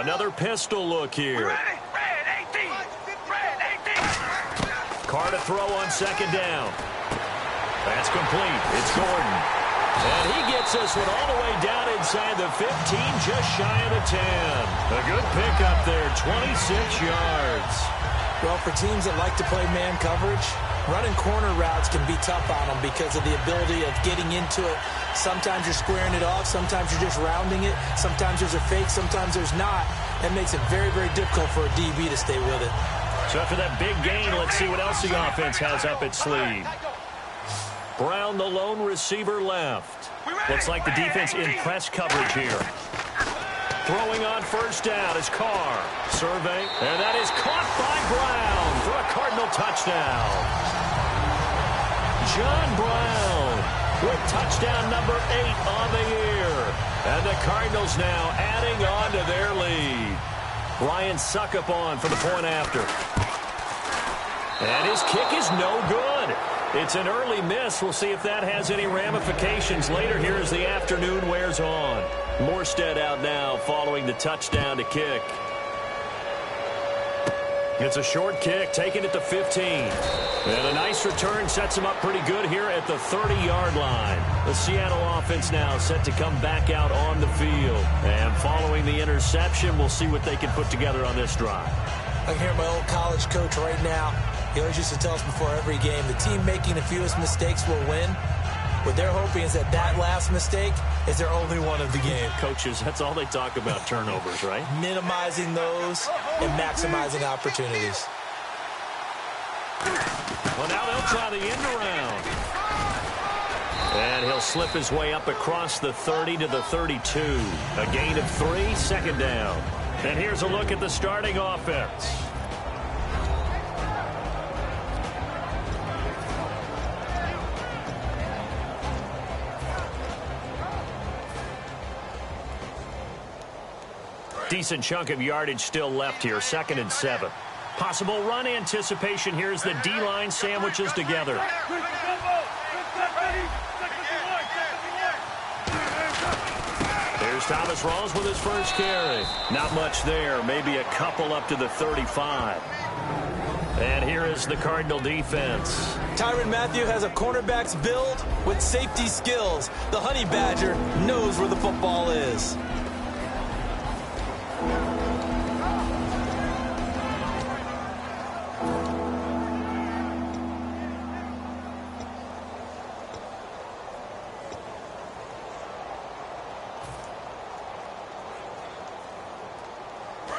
Another pistol look here. Carr to throw on second down. That's complete. It's Gordon. And he gets this one all the way down inside the 15, just shy of the 10. A good pickup there, 26 yards. Well, for teams that like to play man coverage, running corner routes can be tough on them because of the ability of getting into it. Sometimes you're squaring it off. Sometimes you're just rounding it. Sometimes there's a fake. Sometimes there's not. That makes it very, very difficult for a DB to stay with it. So after that big gain, let's see what else the offense has up its sleeve. Brown, the lone receiver, left. Looks like the defense in press coverage here. Throwing on first down is Carr. Survey, and that is caught by Brown for a Cardinal touchdown. John Brown with touchdown number 8 on the year. And the Cardinals now adding on to their lead. Ryan Suckup on for the point after. And his kick is no good. It's an early miss. We'll see if that has any ramifications later here as the afternoon wears on. Morstead out now following the touchdown to kick. It's a short kick, taking it to 15. And a nice return sets him up pretty good here at the 30-yard line. The Seattle offense now set to come back out on the field. And following the interception, we'll see what they can put together on this drive. I can hear my old college coach right now. He always used to tell us before every game, the team making the fewest mistakes will win. What they're hoping is that last mistake is their only one of the game. Coaches, that's all they talk about, turnovers, right? Minimizing those and maximizing opportunities. Well, now they'll try the end around. And he'll slip his way up across the 30 to the 32. A gain of 3, second down. And here's a look at the starting offense. Decent chunk of yardage still left here, 2nd and 7. Possible run anticipation here as the D-line sandwiches together. Here's Thomas Rawls with his first carry. Not much there, maybe a couple up to the 35. And here is the Cardinal defense. Tyrann Mathieu has a cornerback's build with safety skills. The Honey Badger knows where the football is.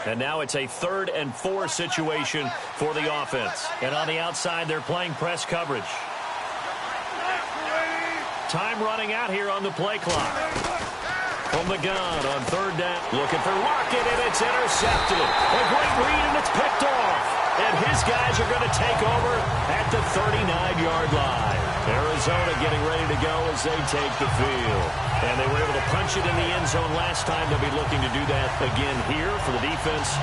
And now it's a 3rd and 4 situation for the offense. And on the outside, they're playing press coverage. Time running out here on the play clock. From the gun on 3rd down. Looking for Lockett, and it's intercepted. A great read, and it's picked off. And his guys are going to take over at the 39-yard line. Arizona getting ready to go as they take the field. And they were able to punch it in the end zone last time. They'll be looking to do that again here for the defense.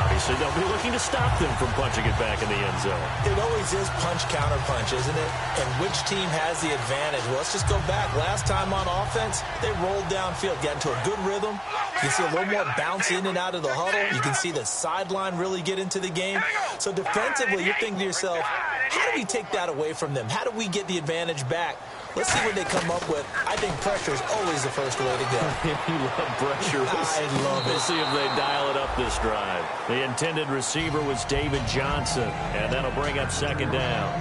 Obviously, they'll be looking to stop them from punching it back in the end zone. It always is punch-counter-punch, isn't it? And which team has the advantage? Well, let's just go back. Last time on offense, they rolled downfield, got into a good rhythm. You can see a little more bounce in and out of the huddle. You can see the sideline really get into the game. So defensively, you're thinking to yourself, how do we take that away from them? How do we get the advantage back? Let's see what they come up with. I think pressure is always the first way to go. You love pressure. I love it. We'll see if they dial it up this drive. The intended receiver was David Johnson, and that'll bring up 2nd down.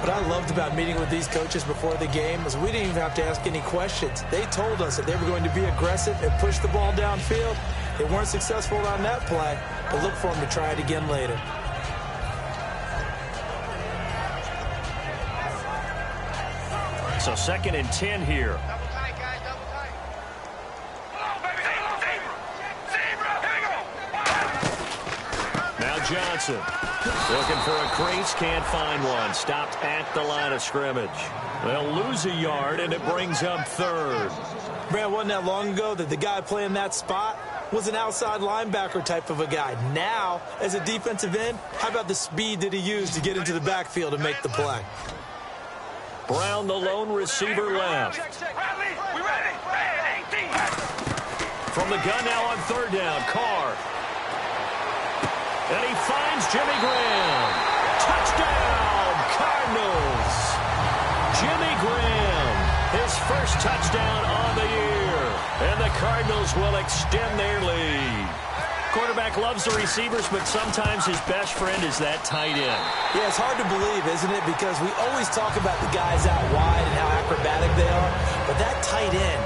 What I loved about meeting with these coaches before the game is we didn't even have to ask any questions. They told us that they were going to be aggressive and push the ball downfield. They weren't successful on that play, but look for them to try it again later. So 2nd and 10 here. Now Johnson looking for a crease, can't find one. Stopped at the line of scrimmage. They'll lose a yard, and it brings up 3rd. Brad, wasn't that long ago that the guy playing that spot was an outside linebacker type of a guy. Now, as a defensive end, how about the speed that he used to get into the backfield and make the play? Brown, the lone receiver, left. From the gun now on 3rd down, Carr. finds Jimmy Graham. Touchdown, Cardinals. Jimmy Graham, his first touchdown on the year. And the Cardinals will extend their lead. Quarterback loves the receivers, but sometimes his best friend is that tight end. Yeah, it's hard to believe, isn't it? Because we always talk about the guys out wide and how acrobatic they are. But that tight end,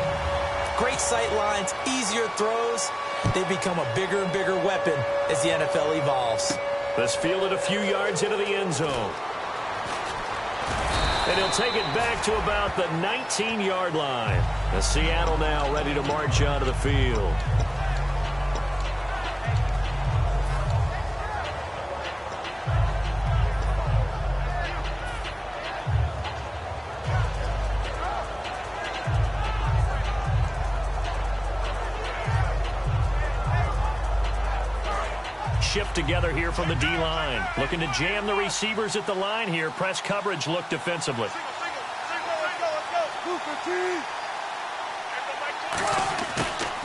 great sight lines, easier throws, they become a bigger and bigger weapon as the NFL evolves. This fielded a few yards into the end zone. And he'll take it back to about the 19-yard line. The Seattle now ready to march onto the field. Shift together here from the D-line. Looking to jam the receivers at the line here. Press coverage look defensively.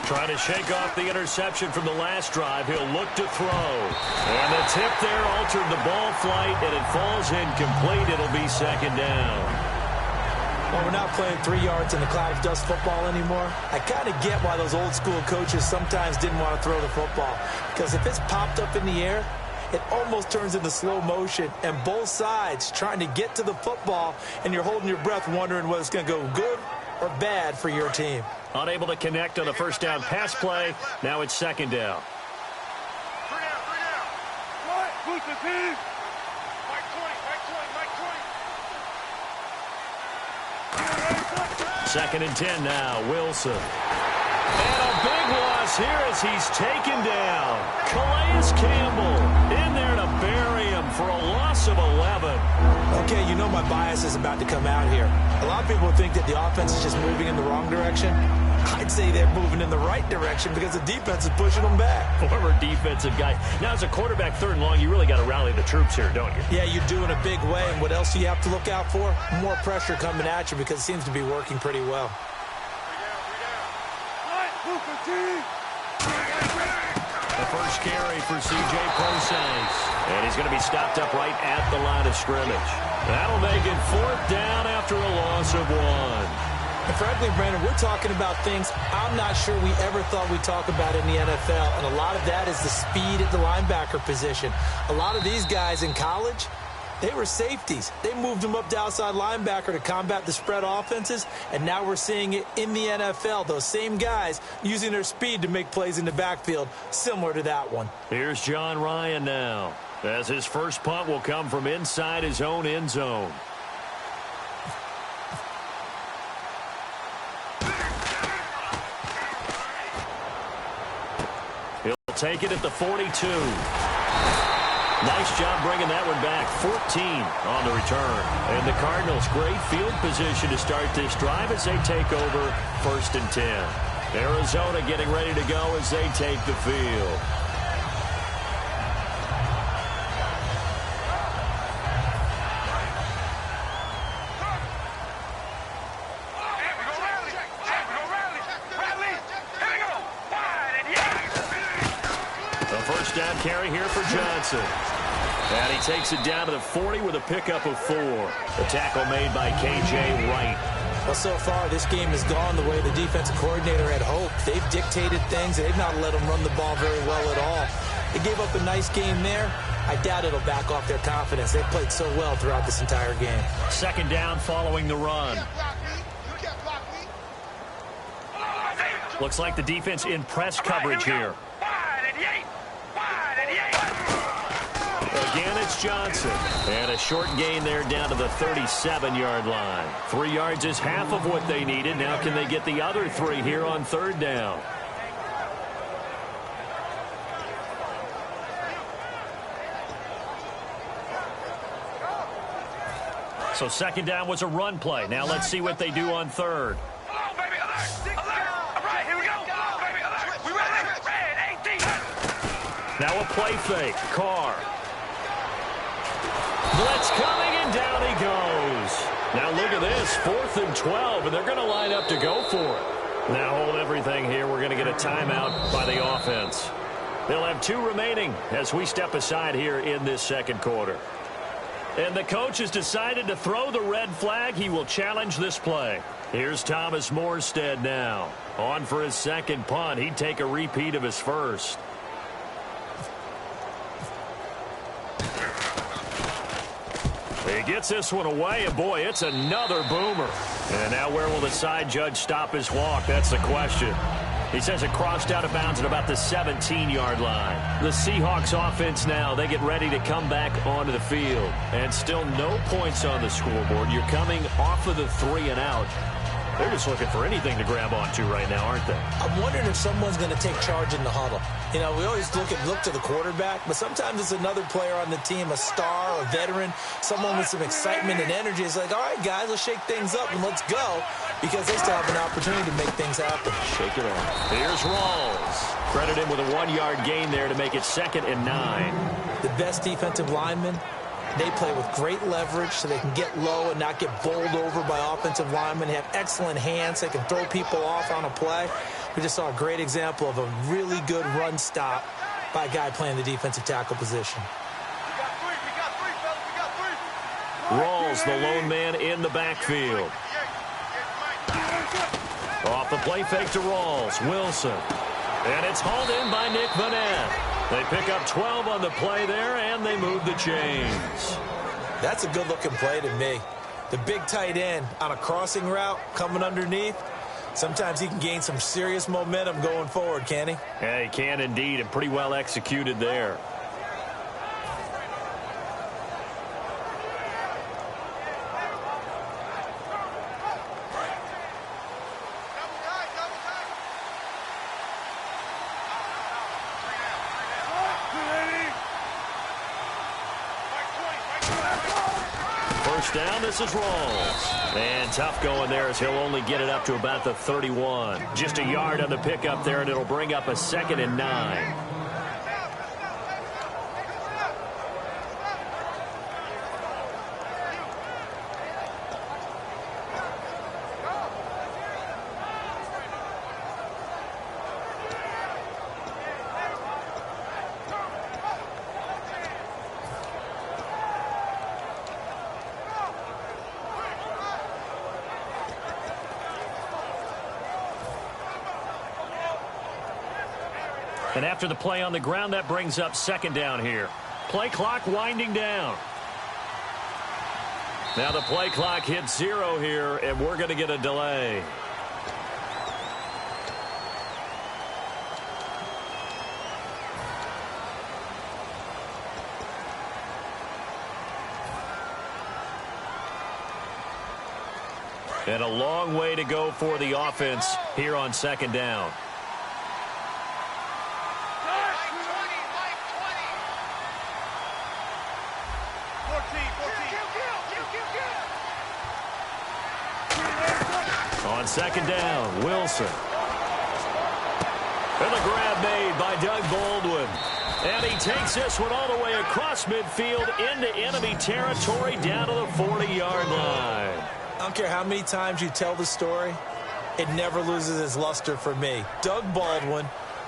Trying to shake off the interception from the last drive. He'll look to throw. And the tip there altered the ball flight, and it falls incomplete. It'll be second down. Well, we're not playing 3 yards in the cloud of dust football anymore. I kind of get why those old school coaches sometimes didn't want to throw the football. Because if it's popped up in the air, it almost turns into slow motion. And both sides trying to get to the football, and you're holding your breath wondering whether it's going to go good or bad for your team. Unable to connect on the first down pass play. Now it's second down. 3 down. What? Who's the team? Mike 20. Second and 10 now. Wilson. And a big loss here as he's taken down. Calais Campbell in there to bury him for a loss of 11. Okay, you know my bias is about to come out here. A lot of people think that the offense is just moving in the wrong direction. I'd say they're moving in the right direction because the defense is pushing them back. Former defensive guy. Now, as a quarterback, third and long, you really got to rally the troops here, don't you? Yeah, you're doing a big way. And what else do you have to look out for? More pressure coming at you because it seems to be working pretty well. The first carry for C.J. Prosace. And he's going to be stopped up right at the line of scrimmage. That'll make it fourth down after a loss of 1. And frankly, Brandon, we're talking about things I'm not sure we ever thought we'd talk about in the NFL. And a lot of that is the speed at the linebacker position. A lot of these guys in college, they were safeties. They moved them up to outside linebacker to combat the spread offenses. And now we're seeing it in the NFL. Those same guys using their speed to make plays in the backfield, similar to that one. Here's John Ryan now, as his first punt will come from inside his own end zone. He'll take it at the 42. Nice job bringing that one back. 14 on the return. And the Cardinals, great field position to start this drive as they take over first and 10. Arizona getting ready to go as they take the field. Down carry here for Johnson. And he takes it down to the 40 with a pickup of 4. The tackle made by K.J. Wright. Well, so far, this game has gone the way the defensive coordinator had hoped. They've dictated things. They've not let them run the ball very well at all. They gave up a nice game there. I doubt it'll back off their confidence. They played so well throughout this entire game. Second down following the run. Looks like the defense in press coverage here. Again, it's Johnson. And a short gain there down to the 37-yard line. 3 yards is half of what they needed. Now can they get the other 3 here on third down? So second down was a run play. Now let's see what they do on third. Now a play fake. Carr. Blitz coming, and down he goes. Now look at this, 4th and 12, and they're going to line up to go for it. Now hold everything here. We're going to get a timeout by the offense. They'll have 2 remaining as we step aside here in this second quarter. And the coach has decided to throw the red flag. He will challenge this play. Here's Thomas Morstead now. On for his second punt. He'd take a repeat of his first. He gets this one away, and boy, it's another boomer. And now where will the side judge stop his walk? That's the question. He says it crossed out of bounds at about the 17-yard line. The Seahawks offense now, they get ready to come back onto the field. And still no points on the scoreboard. You're coming off of the 3 and out. They're just looking for anything to grab onto right now, aren't they? I'm wondering if someone's going to take charge in the huddle. You know, we always look to the quarterback, but sometimes it's another player on the team, a star, a veteran, someone with some excitement and energy. It's like, all right, guys, let's shake things up and let's go, because they still have an opportunity to make things happen. Shake it off. Here's Rawls. Credit him with a 1-yard gain there to make it 2nd and 9. The best defensive linemen, they play with great leverage so they can get low and not get bowled over by offensive linemen. They have excellent hands. They can throw people off on a play. We just saw a great example of a really good run stop by a guy playing the defensive tackle position. Rawls, the lone man in the backfield. Off the play fake to Rawls. Wilson. And it's hauled in by Nick Vanette. They pick up 12 on the play there, and they move the chains. That's a good-looking play to me. The big tight end on a crossing route coming underneath. Sometimes he can gain some serious momentum going forward, can he? Yeah, he can indeed, and pretty well executed there. First down, this is Rawls. And tough going there as he'll only get it up to about the 31. Just a yard on the pickup there, and it'll bring up a 2nd and 9. And after the play on the ground, that brings up 2nd down here. Play clock winding down. Now the play clock hits 0 here, and we're going to get a delay. And a long way to go for the offense here on 2nd down. On 2nd down, Wilson. And the grab made by Doug Baldwin. And he takes this one all the way across midfield into enemy territory down to the 40-yard line. I don't care how many times you tell the story, it never loses its luster for me. Doug Baldwin,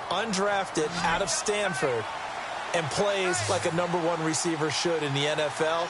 undrafted out of Stanford, and plays like a #1 receiver should in the NFL.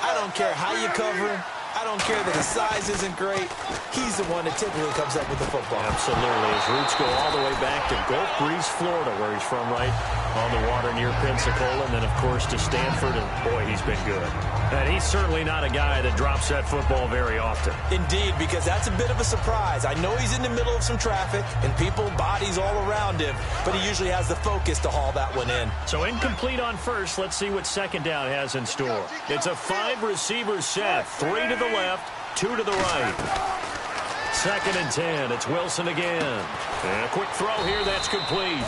I don't care how you cover him. I don't care that his size isn't great. He's the one that typically comes up with the football. Absolutely. His roots go all the way back to Gulf Breeze, Florida, where he's from, right on the water near Pensacola, and then, of course, to Stanford, and, boy, he's been good. And he's certainly not a guy that drops that football very often. Indeed, because that's a bit of a surprise. I know he's in the middle of some traffic and people, bodies all around him, but he usually has the focus to haul that one in. So incomplete on first. Let's see what 2nd down has in store. It's a 5-receiver set, 3 to the left, 2 to the right. 2nd and 10. It's Wilson again. And a quick throw here. That's complete.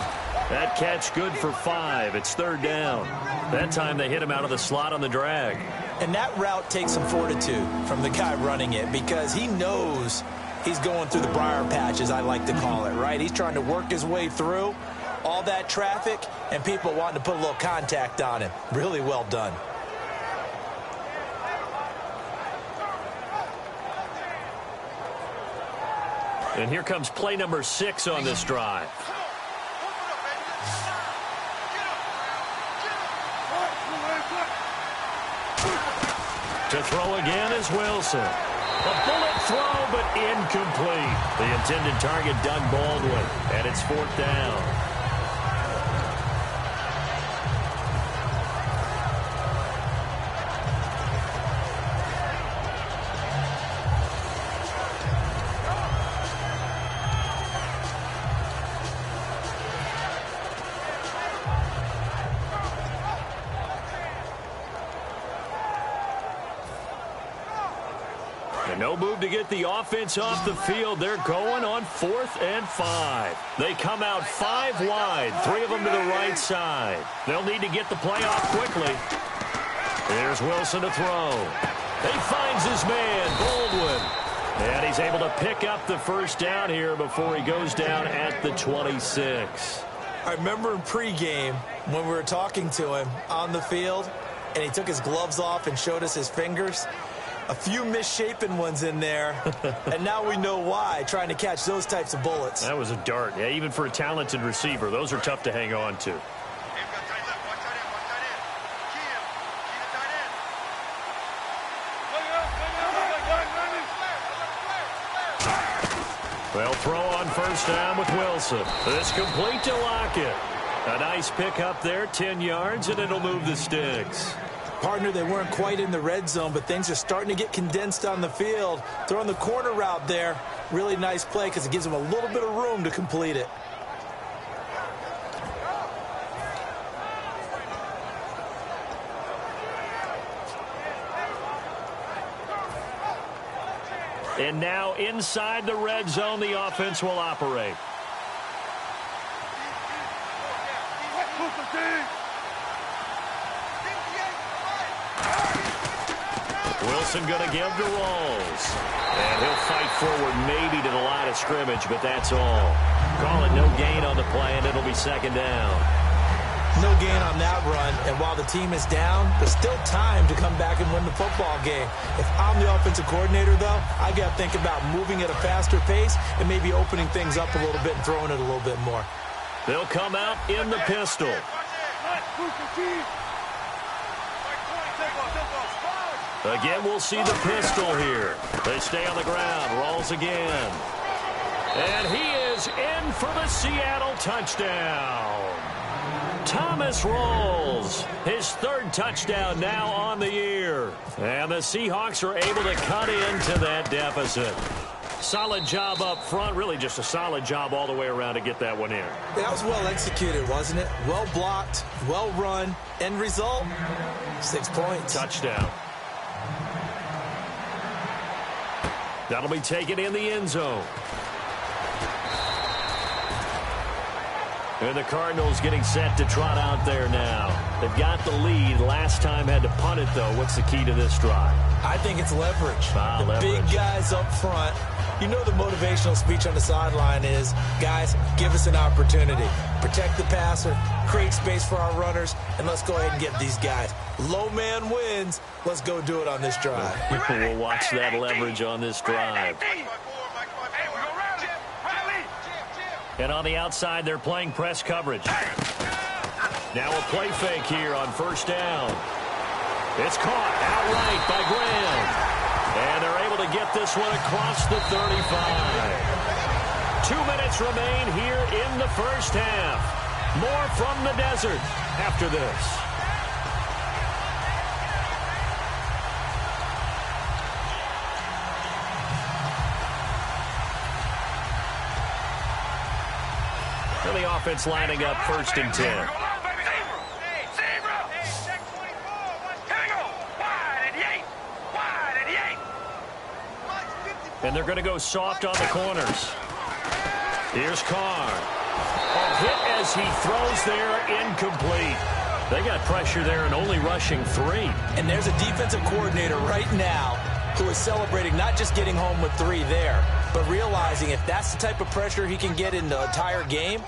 That catch good for 5. It's 3rd down. That time they hit him out of the slot on the drag. And that route takes some fortitude from the guy running it, because he knows he's going through the briar patch, as I like to call it, right? He's trying to work his way through all that traffic and people wanting to put a little contact on him. Really well done. And here comes play number 6 on this drive. To throw again is Wilson. A bullet throw, but incomplete. The intended target, Doug Baldwin, and it's 4th down. No move to get the offense off the field. They're going on 4th and 5. They come out 5 wide, 3 of them to the right side. They'll need to get the play off quickly. Here's Wilson to throw. He finds his man, Baldwin. And he's able to pick up the first down here before he goes down at the 26. I remember in pregame when we were talking to him on the field, and he took his gloves off and showed us his fingers. A few misshapen ones in there, and now we know why, trying to catch those types of bullets. That was a dart. Yeah, even for a talented receiver, those are tough to hang on to. They'll throw on first down with Wilson. This complete to Lockett. A nice pick up there, 10 yards, and it'll move the sticks. Partner, they weren't quite in the red zone, but things are starting to get condensed on the field. Throwing the corner route there, really nice play because it gives them a little bit of room to complete it. And now inside the red zone, the offense will operate. Wilson going to give to Rolls. And he'll fight forward maybe to the line of scrimmage, but that's all. Call it no gain on the play, and it'll be 2nd down. No gain on that run, and while the team is down, there's still time to come back and win the football game. If I'm the offensive coordinator, though, I got to think about moving at a faster pace and maybe opening things up a little bit and throwing it a little bit more. They'll come out in the pistol. Again, we'll see the pistol here. They stay on the ground. Rolls again. And he is in for the Seattle touchdown. Thomas Rolls, his 3rd touchdown now on the year. And the Seahawks are able to cut into that deficit. Solid job up front, really just a solid job all the way around to get that one in. That was well executed, wasn't it? Well blocked, well run. End result, 6 points. Touchdown. That'll be taken in the end zone. And the Cardinals getting set to trot out there now. They've got the lead. Last time had to punt it, though. What's the key to this drive? I think it's leverage. The big guys up front. You know the motivational speech on the sideline is, guys, give us an opportunity. Protect the passer, create space for our runners, and let's go ahead and get these guys. Low man wins. Let's go do it on this drive. We'll watch that leverage on this drive. And on the outside, they're playing press coverage. Now a play fake here on first down. It's caught outright by Graham. And they're able to get this one across the 35. 2 minutes remain here in the first half. More from the desert after this. And the offense lining up 1st and 10. And they're going to go soft on the corners. Here's Carr. A hit as he throws there, incomplete. They got pressure there and only rushing 3. And there's a defensive coordinator right now who is celebrating not just getting home with 3 there, but realizing if that's the type of pressure he can get in the entire game,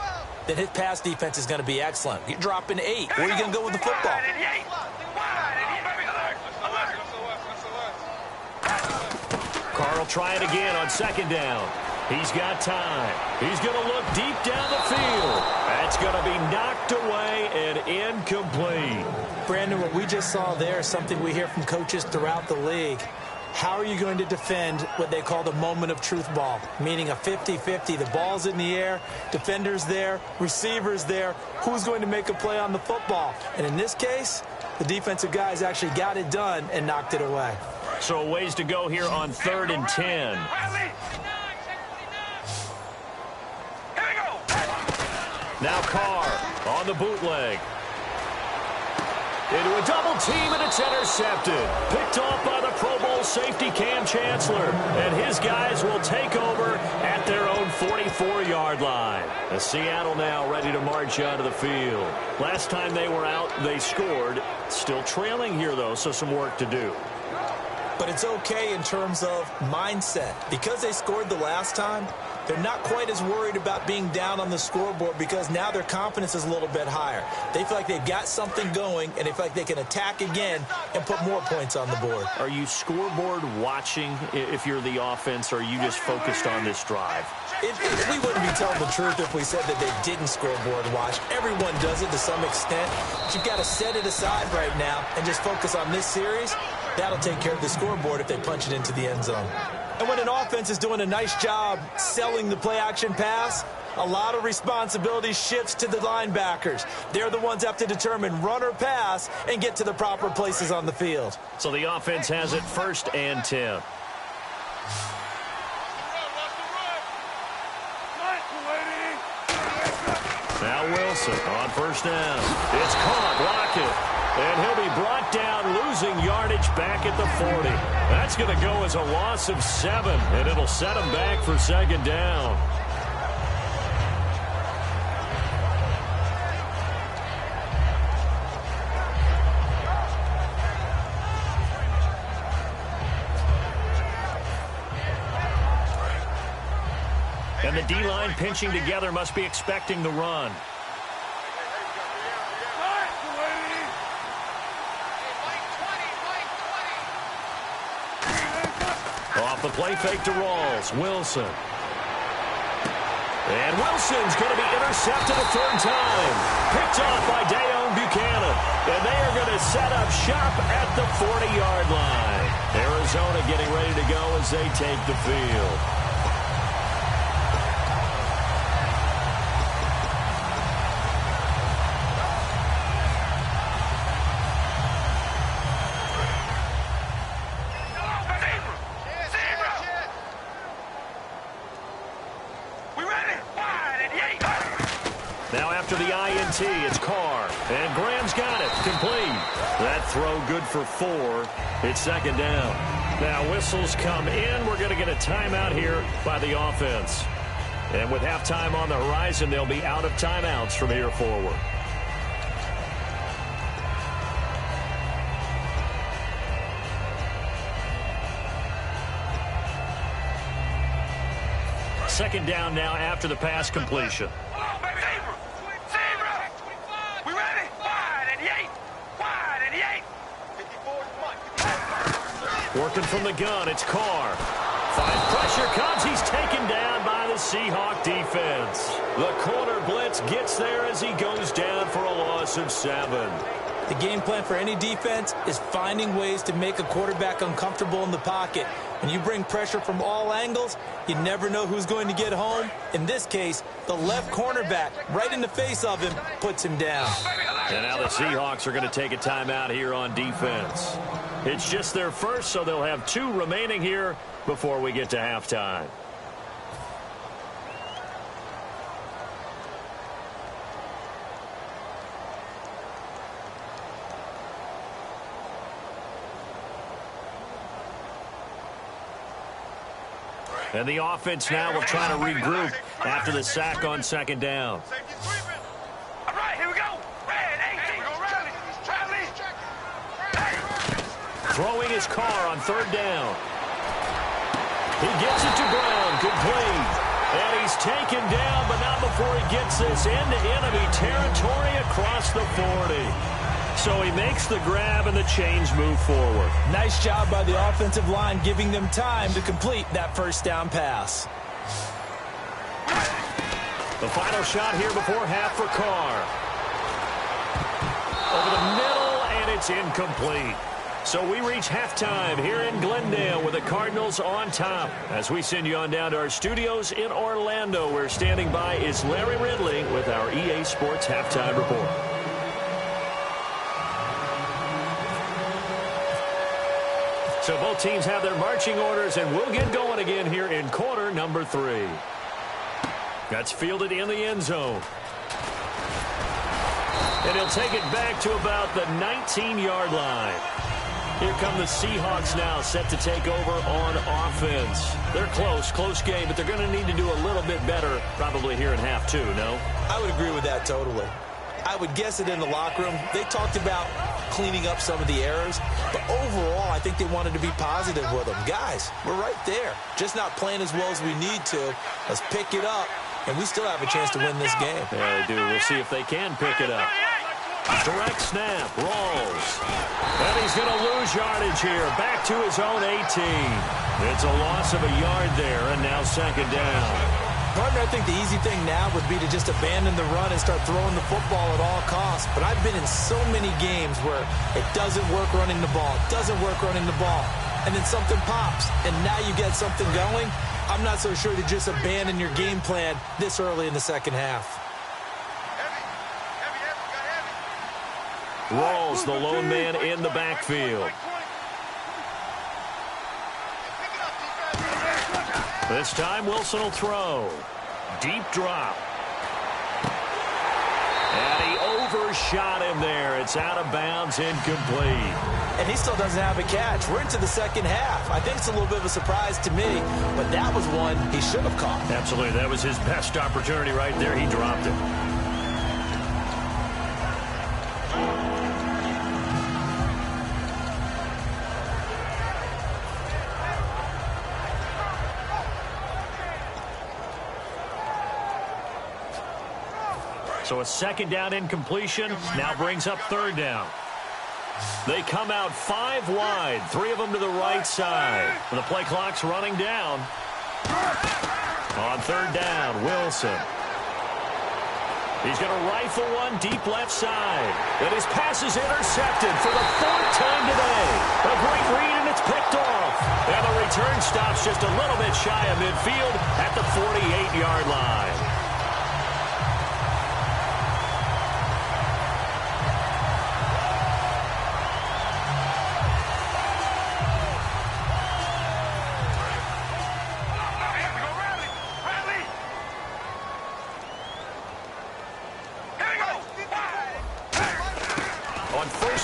then his pass defense is going to be excellent. You're dropping 8. Where are you going to go with the football? Carr will try it again on 2nd down. He's got time. He's going to look deep down the field. That's going to be knocked away and incomplete. Brandon, what we just saw there is something we hear from coaches throughout the league. How are you going to defend what they call the moment of truth ball, meaning a 50-50? The ball's in the air, defender's there, receiver's there. Who's going to make a play on the football? And in this case, the defensive guys actually got it done and knocked it away. So a ways to go here on 3rd and 10. Now Carr on the bootleg. Into a double team, and it's intercepted. Picked off by the Pro Bowl safety Cam Chancellor. And his guys will take over at their own 44-yard line. As Seattle now ready to march onto the field. Last time they were out, they scored. Still trailing here, though, so some work to do. But it's okay in terms of mindset. Because they scored the last time, they're not quite as worried about being down on the scoreboard because now their confidence is a little bit higher. They feel like they've got something going, and they feel like they can attack again and put more points on the board. Are you scoreboard watching if you're the offense, or are you just focused on this drive? We wouldn't be telling the truth if we said that they didn't scoreboard watch. Everyone does it to some extent. But you've got to set it aside right now and just focus on this series. That'll take care of the scoreboard if they punch it into the end zone. And when an offense is doing a nice job selling the play-action pass, a lot of responsibility shifts to the linebackers. They're the ones that have to determine run or pass and get to the proper places on the field. So the offense has it 1st and 10. Now Wilson on 1st down. It's caught, Lockett. And he'll be brought down, losing yardage back at the 40. That's going to go as a loss of 7, and it'll set him back for 2nd down. And the D-line pinching together must be expecting the run. Off the play fake to Rawls. Wilson. And Wilson's going to be intercepted a 3rd time. Picked off by Dayon Buchanan. And they are going to set up shop at the 40-yard line. Arizona getting ready to go as they take the field. Now after the INT, it's Carr. And Graham's got it. Complete. That throw good for 4. It's 2nd down. Now whistles come in. We're going to get a timeout here by the offense. And with halftime on the horizon, they'll be out of timeouts from here forward. Second down now after the pass completion. Working from the gun, it's Carr. Finds pressure, comes, he's taken down by the Seahawk defense. The corner blitz gets there as he goes down for a loss of 7. The game plan for any defense is finding ways to make a quarterback uncomfortable in the pocket. When you bring pressure from all angles, you never know who's going to get home. In this case, the left cornerback, right in the face of him, puts him down. And now the Seahawks are going to take a timeout here on defense. It's just their first, so they'll have 2 remaining here before we get to halftime. And the offense now will try to regroup after the sack on 2nd down. All right, here we go. Throwing his Carr on 3rd down. He gets it to Brown, complete. And he's taken down, but not before he gets this into enemy territory across the 40. So he makes the grab and the chains move forward. Nice job by the offensive line giving them time to complete that 1st down pass. The final shot here before half for Carr. Over the middle, it's incomplete. So we reach halftime here in Glendale with the Cardinals on top. As we send you on down to our studios in Orlando, where standing by is Larry Ridley with our EA Sports Halftime Report. So both teams have their marching orders, and we'll get going again here in quarter number 3. That's fielded in the end zone. And he'll take it back to about the 19-yard line. Here come the Seahawks now, set to take over on offense. They're close game, but they're going to need to do a little bit better probably here in half 2, no? I would agree with that totally. I would guess it in the locker room. They talked about cleaning up some of the errors, but overall, I think they wanted to be positive with them. Guys, we're right there. Just not playing as well as we need to. Let's pick it up, and we still have a chance to win this game. Yeah, they do. We'll see if they can pick it up. Direct snap, rolls. And he's going to lose yardage here. Back to his own 18. It's a loss of a yard there, and now second down. Partner, I think the easy thing now would be to just abandon the run and start throwing the football at all costs. But I've been in so many games where it doesn't work running the ball. It doesn't work running the ball. And then something pops, and now you get something going. I'm not so sure to just abandon your game plan this early in the second half. Rolls, the lone man in the backfield. This time Wilson will throw. Deep drop. And he overshot him there. It's out of bounds, incomplete. And he still doesn't have a catch. We're into the second half. I think it's a little bit of a surprise to me, but that was one he should have caught. Absolutely. That was his best opportunity right there. He dropped it. So a second down incompletion now brings up third down. They come out 5 wide, 3 of them to the right side. And the play clock's running down. On third down, Wilson. He's going to rifle one deep left side. And his pass is intercepted for the 4th time today. A great read, and it's picked off. And the return stops just a little bit shy of midfield at the 48-yard line.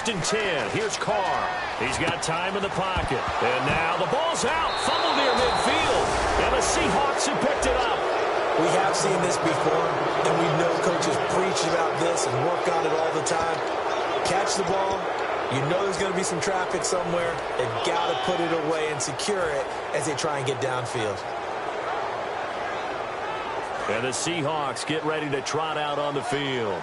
And 10. Here's Carr. He's got time in the pocket. And now the ball's out. Fumble near midfield. And the Seahawks have picked it up. We have seen this before, and we know coaches preach about this and work on it all the time. Catch the ball. You know there's going to be some traffic somewhere. They've got to put it away and secure it as they try and get downfield. And the Seahawks get ready to trot out on the field.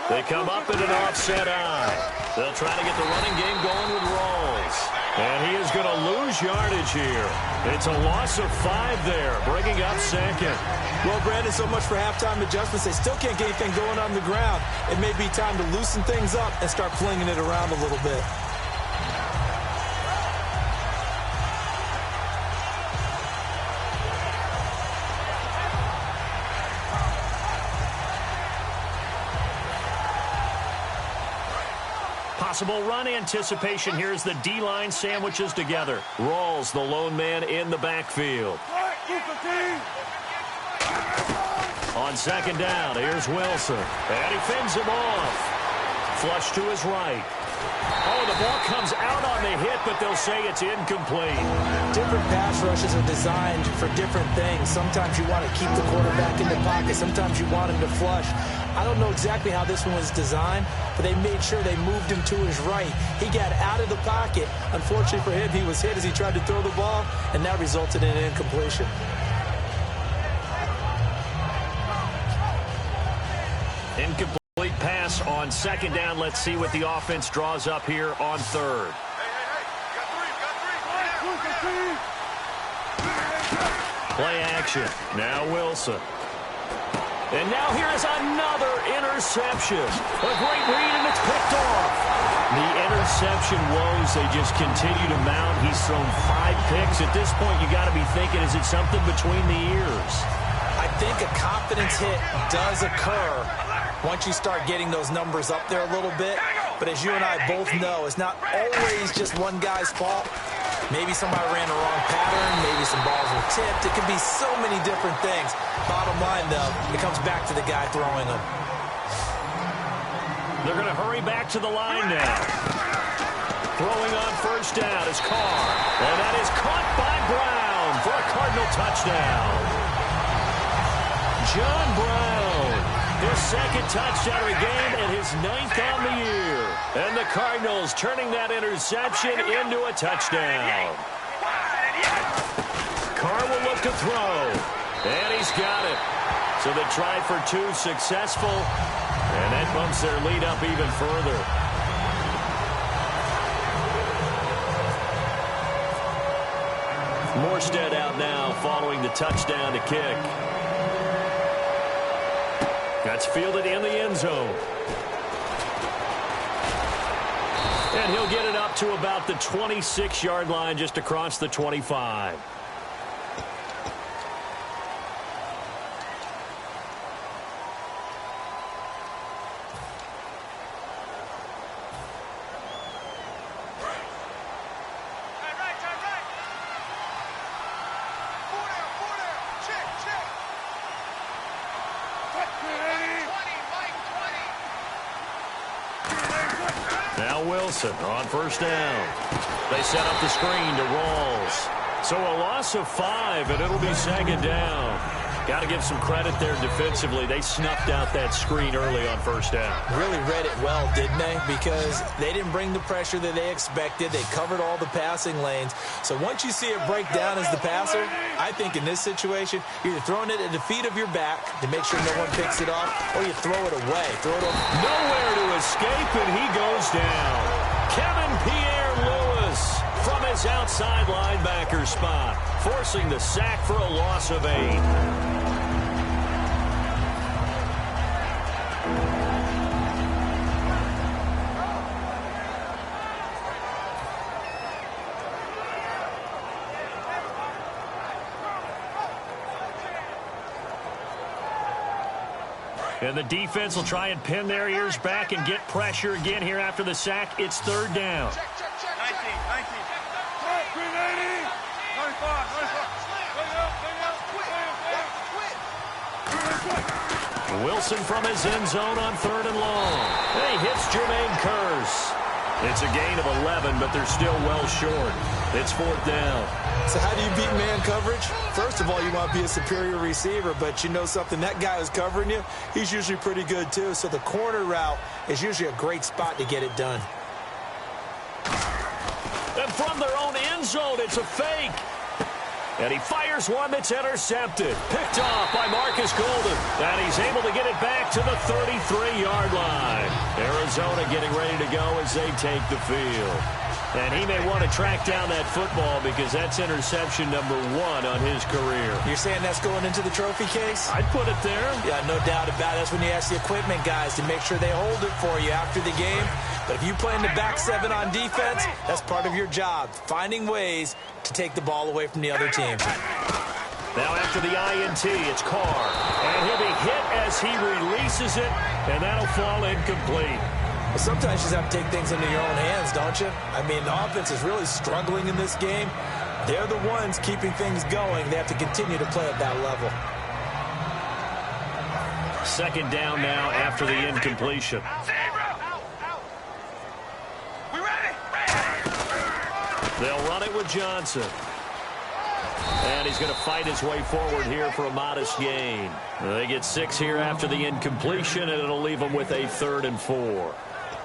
They come up in an offset eye. They'll try to get the running game going with Rolls. And he is going to lose yardage here. It's a loss of 5 there, bringing up second. Well, Brandon, so much for halftime adjustments. They still can't get anything going on the ground. It may be time to loosen things up and start flinging it around a little bit. Possible run anticipation. Here's the D-line sandwiches together. Rolls, the lone man in the backfield. On second down, here's Wilson. And he fends him off. Flush to his right. Oh, the ball comes out on the hit, but they'll say it's incomplete. Different pass rushes are designed for different things. Sometimes you want to keep the quarterback in the pocket. Sometimes you want him to flush. I don't know exactly how this one was designed, but they made sure they moved him to his right. He got out of the pocket. Unfortunately for him, he was hit as he tried to throw the ball, and that resulted in an incompletion. Incomplete pass on second down. Let's see what the offense draws up here on third. Play action. Now Wilson. And now here is another interception. A great read, and it's picked off. The interception woes, they just continue to mount. He's thrown 5 picks. At this point, you got to be thinking, is it something between the ears? I think a confidence hit does occur once you start getting those numbers up there a little bit. But as you and I both know, it's not always just one guy's fault. Maybe somebody ran the wrong pattern. Maybe some balls were tipped. It could be so many different things. Bottom line, though, it comes back to the guy throwing them. They're going to hurry back to the line now. Throwing on first down is Carr. And that is caught by Brown for a Cardinal touchdown. John Brown, his second touchdown of the game and his 9th on the year. And the Cardinals turning that interception into a touchdown. Carr will look to throw. And he's got it. So they tried for 2 successful. And that bumps their lead up even further. Morstead out now following the touchdown to kick. That's fielded in the end zone. And he'll get it up to about the 26-yard line, just across the 25. Now Wilson on first down. They set up the screen to Rawls. So a loss of 5, and it'll be second down. Got to give some credit there defensively. They snuffed out that screen early on first down. Really read it well, didn't they? Because they didn't bring the pressure that they expected. They covered all the passing lanes. So once you see it break down as the passer, I think in this situation, you're either throwing it at the feet of your back to make sure no one picks it off, or you throw it away. Nowhere to escape, and he goes down. Kevin Pierre-Louis from his outside linebacker spot, forcing the sack for a loss of 8. And the defense will try and pin their ears back and get pressure again here after the sack. It's third down. 19. 380. 95. Wilson from his end zone on third and long. He hits Jermaine Kearse. It's a gain of 11, but they're still well short. It's fourth down. So how do you beat man coverage? First of all, you want to be a superior receiver, but you know something, that guy who's covering you, he's usually pretty good too. So the corner route is usually a great spot to get it done. And from their own end zone, it's a fake. And he fires one that's intercepted. Picked off by Marcus Golden. And he's able to get it back to the 33-yard line. Arizona getting ready to go as they take the field. And he may want to track down that football because that's interception number 1 on his career. You're saying that's going into the trophy case? I'd put it there. Yeah, no doubt about it. That's when you ask the equipment guys to make sure they hold it for you after the game. But if you play in the back 7 on defense, that's part of your job, finding ways to take the ball away from the other team. Now after the INT, it's Carr. And he'll be hit as he releases it, and that'll fall incomplete. But sometimes you just have to take things into your own hands, don't you? I mean, the offense is really struggling in this game. They're the ones keeping things going. They have to continue to play at that level. Second down now after the incompletion. We ready? They'll run it with Johnson. And he's going to fight his way forward here for a modest gain. They get 6 here after the incompletion, and it'll leave them with a 3rd and 4.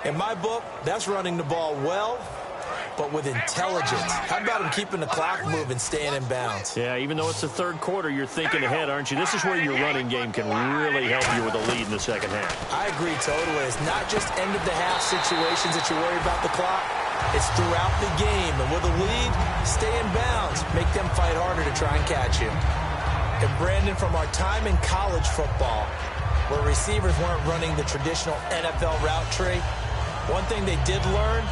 In my book, that's running the ball well, but with intelligence. How about him keeping the clock moving, staying in bounds? Yeah, even though it's the third quarter, you're thinking ahead, aren't you? This is where your running game can really help you with a lead in the second half. I agree totally. It's not just end-of-the-half situations that you worry about the clock. It's throughout the game. And with a lead, stay in bounds. Make them fight harder to try and catch you. And Brandon, from our time in college football, where receivers weren't running the traditional NFL route tree. One thing they did learn,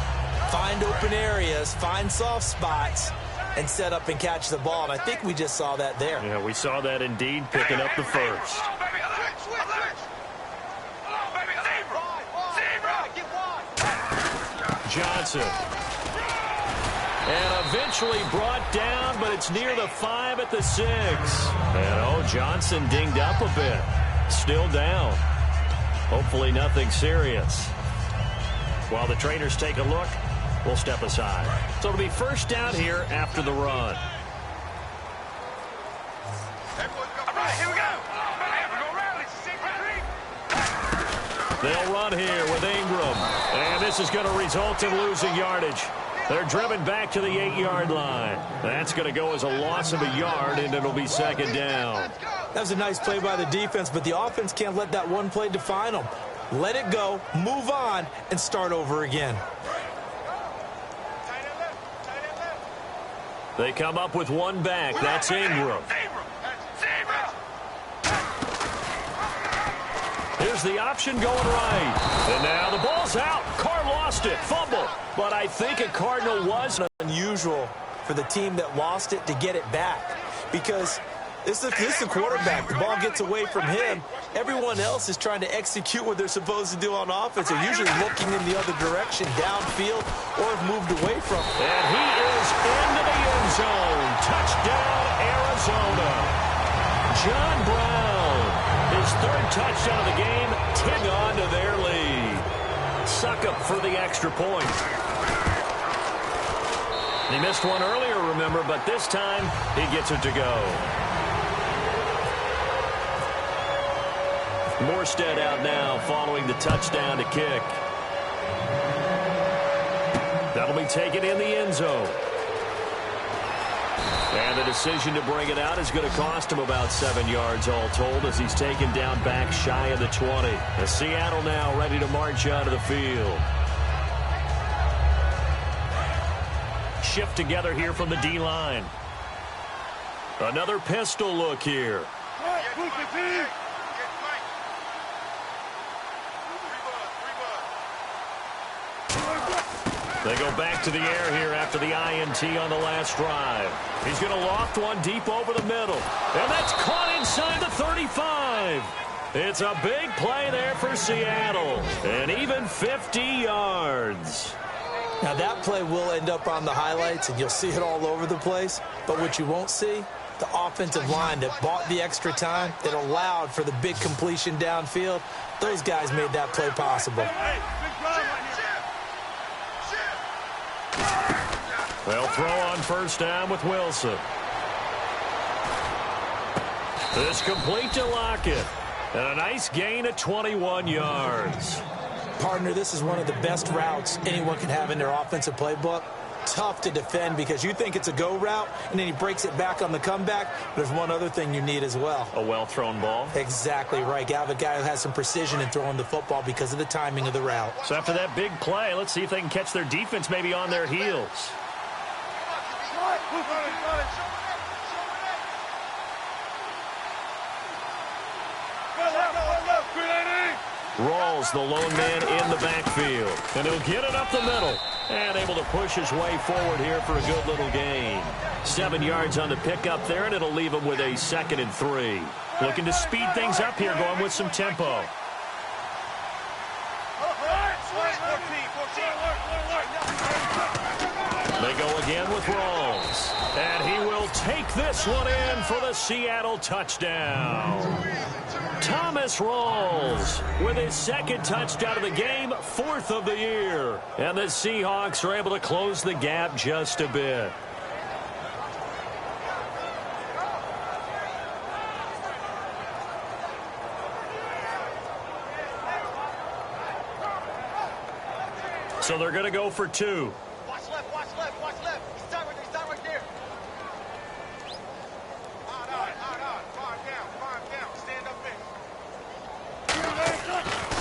find open areas, find soft spots, and set up and catch the ball. And I think we just saw that there. Yeah, we saw that indeed, picking up the first. Johnson. And eventually brought down, but it's near the 5 at the 6. And, Johnson dinged up a bit. Still down. Hopefully nothing serious. While the trainers take a look, we'll step aside. So it'll be first down here after the run. All right, here we go. They'll run here with Ingram. And this is going to result in losing yardage. They're driven back to the 8-yard line. That's going to go as a loss of a yard, and it'll be second down. That was a nice play by the defense, but the offense can't let that one play define them. Let it go, move on, and start over again. They come up with one back. That's Ingram. Here's the option going right. And now the ball's out. Carr lost it. Fumble. But I think a Cardinal was unusual for the team that lost it to get it back. Because this is the quarterback. The ball gets away from him. Everyone else is trying to execute what they're supposed to do on offense. They're usually looking in the other direction, downfield, or have moved away from it. And he is into the end zone. Touchdown, Arizona. John Brown, his 3rd touchdown of the game, 10 on to their lead. Suck up for the extra point. He missed one earlier, remember, but this time he gets it to go. Morstead out now following the touchdown to kick. That'll be taken in the end zone. And the decision to bring it out is going to cost him about 7 yards all told as he's taken down back shy of the 20. And Seattle now ready to march out of the field. Shift together here from the D-line. Another pistol look here. They go back to the air here after the INT on the last drive. He's going to loft one deep over the middle. And that's caught inside the 35. It's a big play there for Seattle. And even 50 yards. Now that play will end up on the highlights, and you'll see it all over the place. But what you won't see, the offensive line that bought the extra time, that allowed for the big completion downfield, those guys made that play possible. They'll throw on first down with Wilson. This complete to Lockett. And a nice gain of 21 yards. Partner, this is one of the best routes anyone can have in their offensive playbook. Tough to defend because you think it's a go route, and then he breaks it back on the comeback. There's one other thing you need as well. A well-thrown ball. Exactly right. You have a guy who has some precision in throwing the football because of the timing of the route. So after that big play, let's see if they can catch their defense maybe on their heels. Rawls, the lone man in the backfield. And he'll get it up the middle. And able to push his way forward here for a good little gain. 7 yards on the pickup there, and it'll leave him with a 2nd and 3. Looking to speed things up here, going with some tempo. They go again with Rawls. And he will take this one in for the Seattle touchdown. Thomas Rawls with his 2nd touchdown of the game, 4th of the year. And the Seahawks are able to close the gap just a bit. So they're going to go for 2. Watch left, watch left, watch left. He's down right there. Calm down. Stand up there.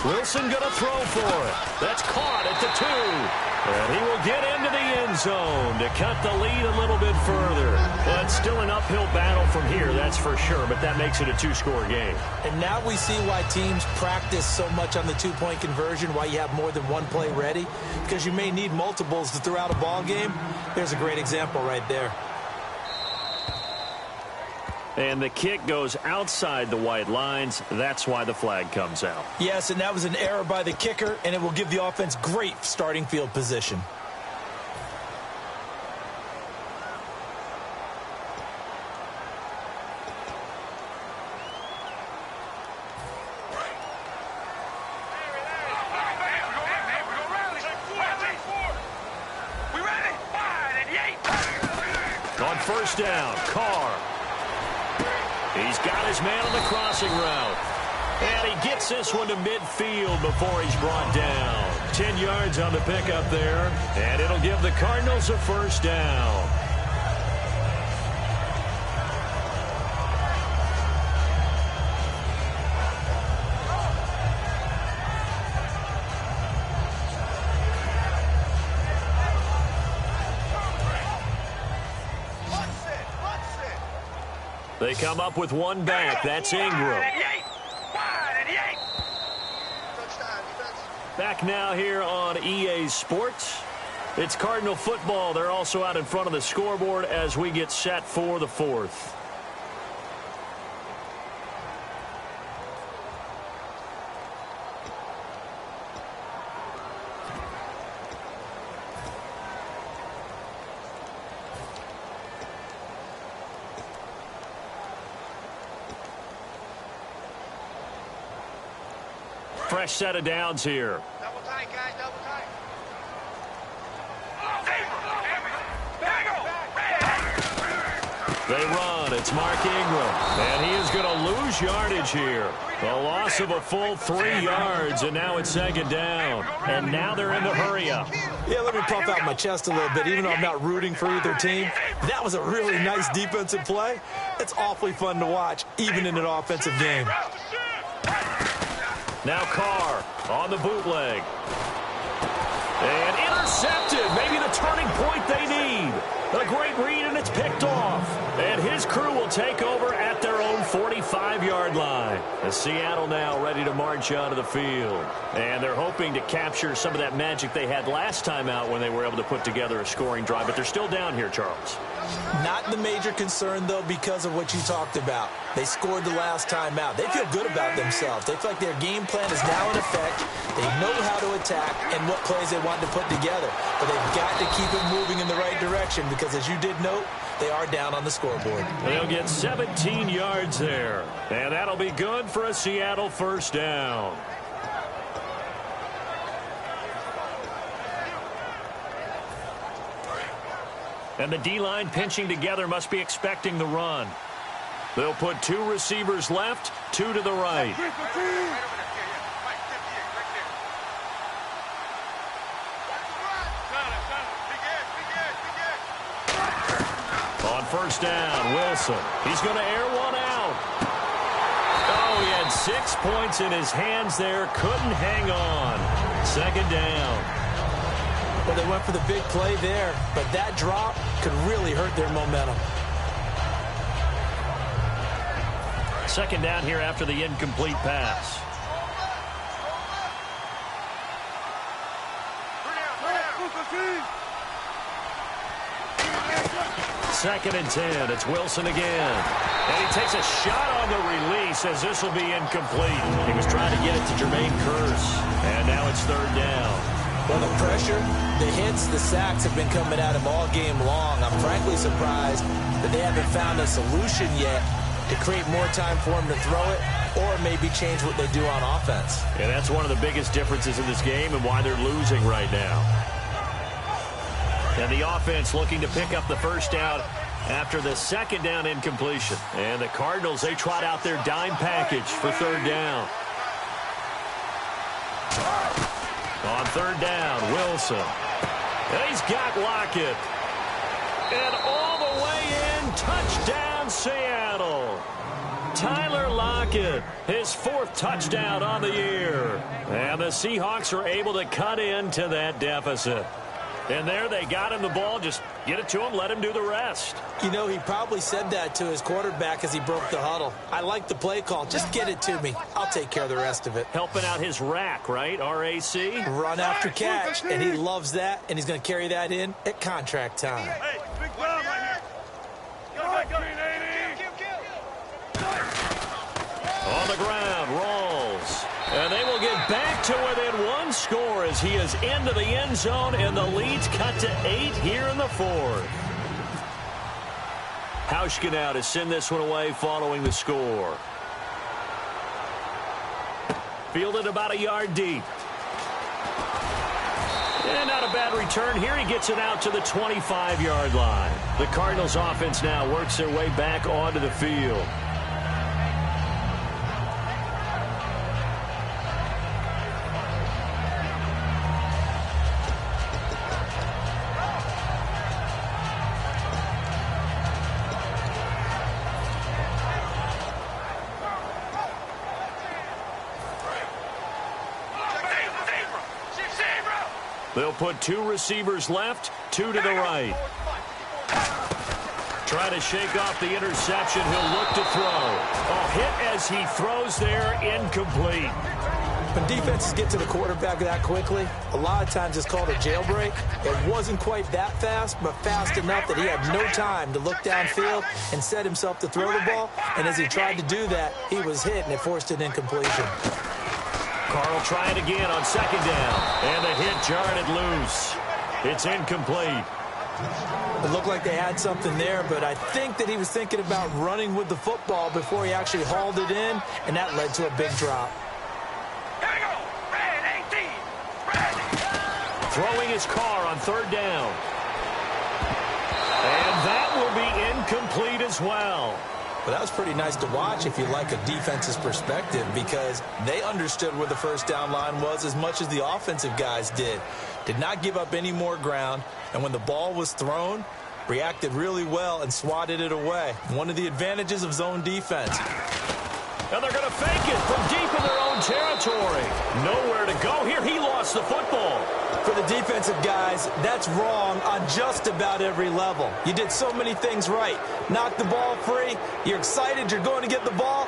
Wilson going to throw for it. That's caught at the 2. And he will get into the end zone to cut the lead a little bit further. But still an uphill battle from here, that's for sure. But that makes it a 2-score game. And now we see why teams practice so much on the 2-point conversion, why you have more than one play ready. Because you may need multiples to throw out a ball game. There's a great example right there. And the kick goes outside the white lines. That's why the flag comes out. Yes, and that was an error by the kicker, and it will give the offense great starting field position. On first down, Carr. He's got his man on the crossing route. And he gets this one to midfield before he's brought down. 10 yards on the pickup there. And it'll give the Cardinals a first down. They come up with one back. That's Ingram. Back now here on EA Sports. It's Cardinal football. They're also out in front of the scoreboard as we get set for the 4th. Fresh set of downs here. Double tight, guys, double tight. They run. It's Mark Ingram. And he is going to lose yardage here. A loss of a full 3 yards, and now it's second down. And now they're in the hurry-up. Yeah, let me puff out my chest a little bit, even though I'm not rooting for either team. That was a really nice defensive play. It's awfully fun to watch, even in an offensive game. Now Carr on the bootleg. And intercepted. Maybe the turning point they need. A great read, and it's picked off. And his crew will take over at their own 45-yard line. And Seattle now ready to march onto the field. And they're hoping to capture some of that magic they had last time out when they were able to put together a scoring drive. But they're still down here, Charles. Not the major concern, though, because of what you talked about. They scored the last time out. They feel good about themselves. They feel like their game plan is now in effect. They know how to attack and what plays they want to put together. But they've got to keep it moving in the right direction because, as you did note, they are down on the scoreboard. They'll get 17 yards there. And that'll be good for a Seattle first down. And the D-line pinching together must be expecting the run. They'll put 2 receivers left, 2 to the right. On first down, Wilson. He's going to air one out. Oh, he had 6 points in his hands there. Couldn't hang on. Second down. Well, they went for the big play there, but that drop could really hurt their momentum. Second down here after the incomplete pass. Second and 10. It's Wilson again. And he takes a shot on the release as this will be incomplete. He was trying to get it to Jermaine Kearse. And now it's third down. Well, the pressure, the hits, the sacks have been coming at him all game long. I'm frankly surprised that they haven't found a solution yet to create more time for him to throw it or maybe change what they do on offense. And that's one of the biggest differences in this game and why they're losing right now. And the offense looking to pick up the first down after the second down incompletion. And the Cardinals, they trot out their dime package for third down. On third down, Wilson. And he's got Lockett. And all the way in, touchdown Seattle. Tyler Lockett, his 4th touchdown on the year. And the Seahawks are able to cut into that deficit. And there they got him the ball. Just get it to him, let him do the rest. You know, he probably said that to his quarterback as he broke the huddle. I like the play call. Just get it to me. I'll take care of the rest of it. Helping out his rack, right? R-A-C? Run after catch, and he loves that, and he's going to carry that in at contract time. Hey, big run right here. Go. On the ground, rolls. And they will get back to within one score as he is into the end zone, and the lead's cut to 8 here in the fourth. Hauschka now to send this one away following the score. Fielded about a yard deep. And not a bad return here. He gets it out to the 25-yard line. The Cardinals offense now works their way back onto the field. They'll put 2 receivers left, 2 to the right. Trying to shake off the interception. He'll look to throw. A hit as he throws there, incomplete. When defenses get to the quarterback that quickly, a lot of times it's called a jailbreak. It wasn't quite that fast, but fast enough that he had no time to look downfield and set himself to throw the ball. And as he tried to do that, he was hit, and it forced an incompletion. Carl trying again on second down. And the hit jarred it loose. It's incomplete. It looked like they had something there, but I think that he was thinking about running with the football before he actually hauled it in, and that led to a big drop. Here we go. Red 18. Red. Throwing his car on third down. And that will be incomplete as well. But that was pretty nice to watch if you like a defense's perspective, because they understood where the first down line was as much as the offensive guys did. Did not give up any more ground, and when the ball was thrown, reacted really well and swatted it away. One of the advantages of zone defense. And they're going to fake it from deep in their own territory. Nowhere to go here. He lost the football. For the defensive guys, that's wrong on just about every level. You did so many things right. Knock the ball free. You're excited you're going to get the ball.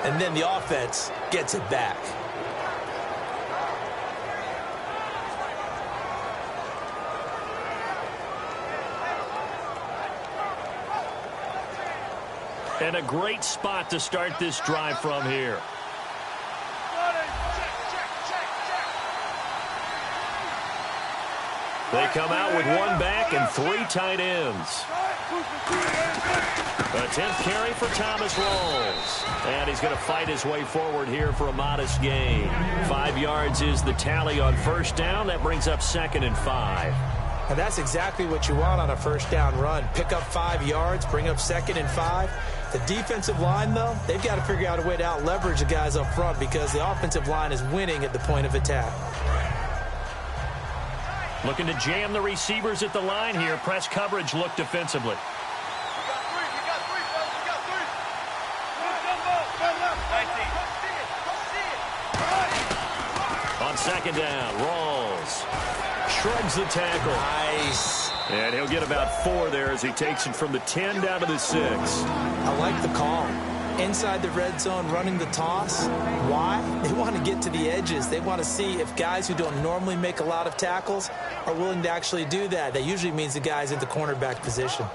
And then the offense gets it back. And a great spot to start this drive from here. They come out with 1 back and 3 tight ends. A 10th carry for Thomas Rawls. And he's going to fight his way forward here for a modest gain. 5 yards is the tally on first down. That brings up 2nd and 5. And that's exactly what you want on a first down run. Pick up 5 yards, bring up 2nd and 5. The defensive line, though, they've got to figure out a way to out-leverage the guys up front because the offensive line is winning at the point of attack. Looking to jam the receivers at the line here. Press coverage look defensively. On second down, Rawls shrugs the tackle. Nice. And he'll get about 4 there as he takes it from the 10 down to the 6. I like the call. Inside the red zone, running the toss. Why? They want to get to the edges. They want to see if guys who don't normally make a lot of tackles are willing to actually do that. That usually means the guy's in the cornerback position.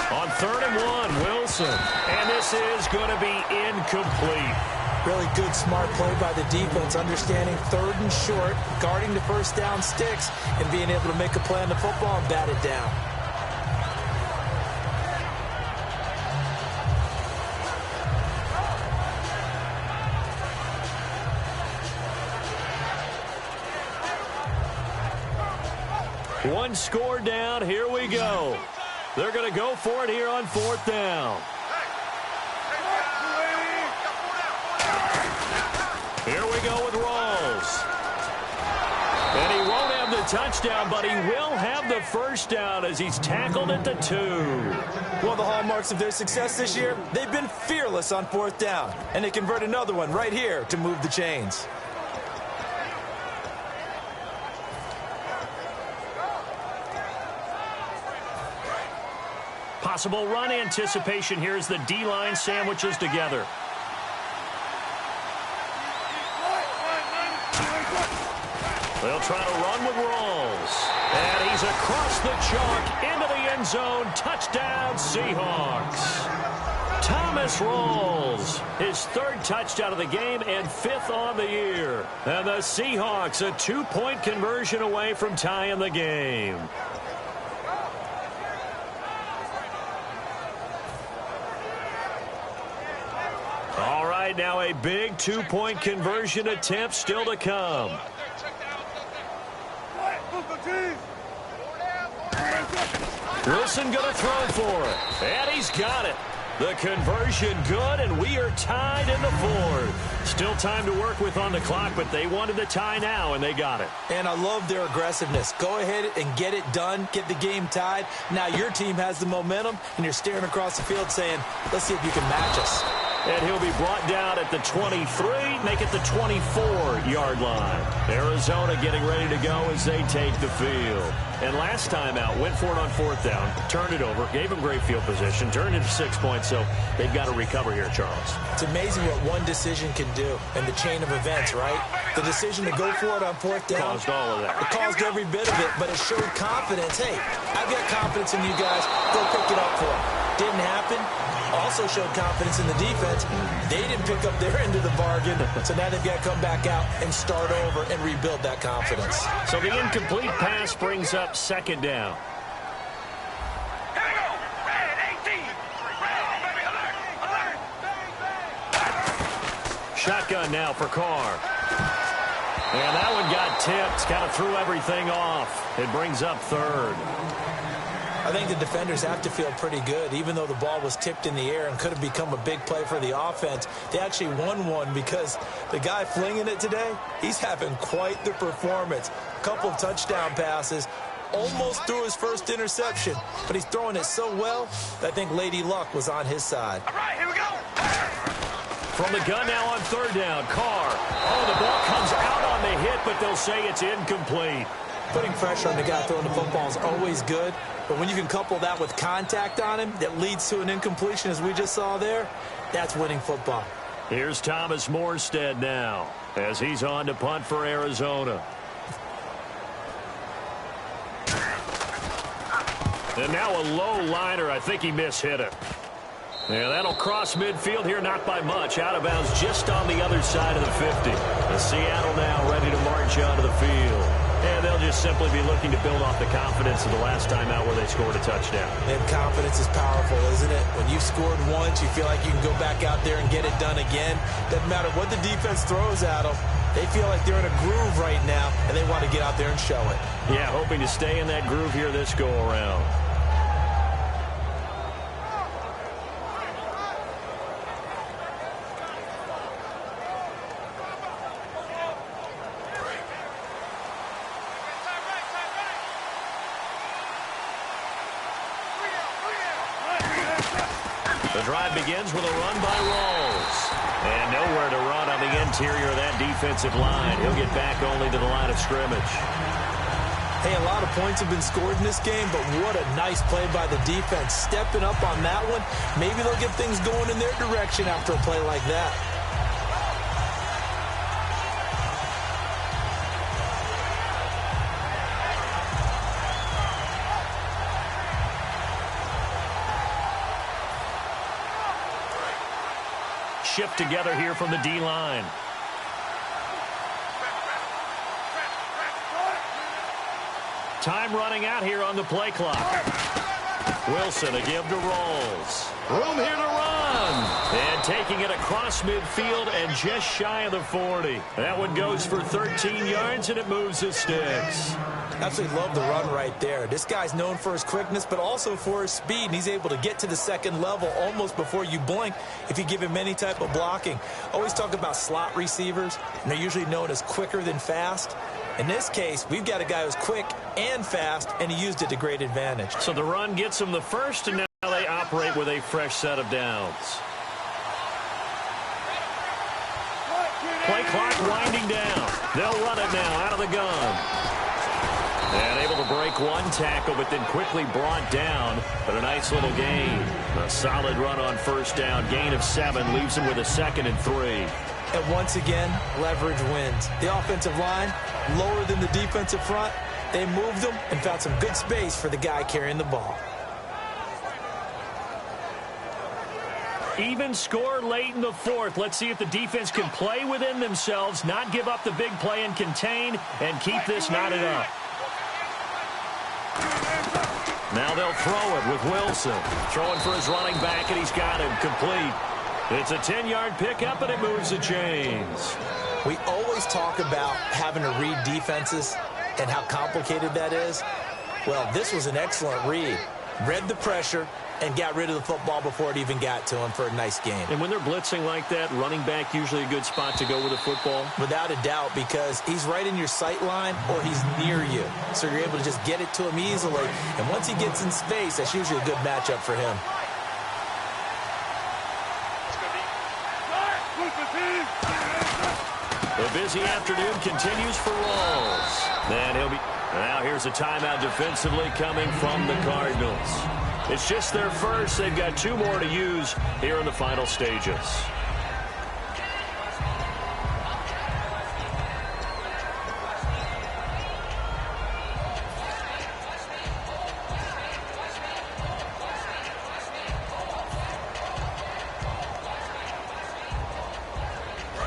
On 3rd and 1, Wilson. And this is going to be incomplete. Really good, smart play by the defense, understanding 3rd and short, guarding the first down sticks, and being able to make a play on the football and bat it down. One score down. Here we go. They're going to go for it here on 4th down. touchdown, but he will have the first down as he's tackled at the 2. One of the hallmarks of their success this year, they've been fearless on 4th down. And they convert another one right here to move the chains. Possible run anticipation here as the D-line sandwiches together. They'll try to run with Rawls. And he's across the chalk into the end zone. Touchdown, Seahawks. Thomas Rawls, his 3rd touchdown of the game and 5th on the year. And the Seahawks a 2-point conversion away from tying the game. All right, now a big 2-point conversion attempt still to come. Wilson going to throw for it. And he's got it. The conversion good, and we are tied in the 4th. Still time to work with on the clock, but they wanted the tie now, and they got it. And I love their aggressiveness. Go ahead and get it done. Get the game tied. Now your team has the momentum, and you're staring across the field saying, let's see if you can match us. And he'll be brought down at the 23, make it the 24-yard line. Arizona getting ready to go as they take the field. And last time out, went for it on 4th down, turned it over, gave them great field position, turned it to 6 points, so they've got to recover here, Charles. It's amazing what one decision can do in the chain of events, right? The decision to go for it on 4th down. Caused all of that. It caused every bit of it, but it showed confidence. Hey, I've got confidence in you guys. Go pick it up for them. Didn't happen. Also showed confidence in the defense. They didn't pick up their end of the bargain, so now they've got to come back out and start over and rebuild that confidence. So the incomplete pass brings up 2nd down. Here we go. Red 18. Red, baby, alert, alert. Shotgun now for Carr. And that one got tipped, kind of threw everything off. It brings up 3rd. I think the defenders have to feel pretty good. Even though the ball was tipped in the air and could have become a big play for the offense, they actually won one because the guy flinging it today, he's having quite the performance. A couple of touchdown passes, almost threw his first interception, but he's throwing it so well that I think Lady Luck was on his side. All right, here we go. From the gun now on 3rd down, Carr. Oh, the ball comes out on the hit, but they'll say it's incomplete. Putting pressure on the guy throwing the football is always good, but when you can couple that with contact on him that leads to an incompletion, as we just saw there, that's winning football. Here's Thomas Morstead now as he's on to punt for Arizona. And now a low liner. I think he mishit it. Yeah, that'll cross midfield here, not by much. Out of bounds just on the other side of the 50. The Seattle now ready to march onto the field. And they'll just simply be looking to build off the confidence of the last time out where they scored a touchdown. And confidence is powerful, isn't it? When you've scored once, you feel like you can go back out there and get it done again. Doesn't matter what the defense throws at them. They feel like they're in a groove right now, and they want to get out there and show it. Yeah, hoping to stay in that groove here this go-around. The drive begins with a run by Rawls. And nowhere to run on the interior of that defensive line. He'll get back only to the line of scrimmage. Hey, a lot of points have been scored in this game, but what a nice play by the defense. Stepping up on that one, maybe they'll get things going in their direction after a play like that. Shift together here from the D-line. Time running out here on the play clock. Wilson, a give to Rawls. Room here to run. And taking it across midfield and just shy of the 40. That one goes for 13 yards, and it moves the sticks. Absolutely love the run right there. This guy's known for his quickness, but also for his speed. And he's able to get to the second level almost before you blink if you give him any type of blocking. Always talk about slot receivers, and they're usually known as quicker than fast. In this case, we've got a guy who's quick and fast, and he used it to great advantage. So the run gets him the first, and now they operate with a fresh set of downs. Play clock winding down. They'll run it now out of the gun. And able to break one tackle, but then quickly brought down. But a nice little gain. A solid run on first down. Gain of 7 leaves him with a 2nd and 3. And once again, leverage wins. The offensive line, lower than the defensive front. They moved them and found some good space for the guy carrying the ball. Even score late in the 4th. Let's see if the defense can play within themselves, not give up the big play and contain, and keep this knotted up. Now they'll throw it with Wilson. Throwing for his running back, and he's got him complete. It's a 10-yard pickup, and it moves the chains. We always talk about having to read defenses and how complicated that is. Well, this was an excellent read. Read the pressure and got rid of the football before it even got to him for a nice game. And when they're blitzing like that, running back usually a good spot to go with the football? Without a doubt, because he's right in your sight line or he's near you. So you're able to just get it to him easily. And once he gets in space, that's usually a good matchup for him. The busy afternoon continues for Rawls. And he'll be... Now here's a timeout defensively coming from the Cardinals. It's just their first. They've got 2 more to use here in the final stages.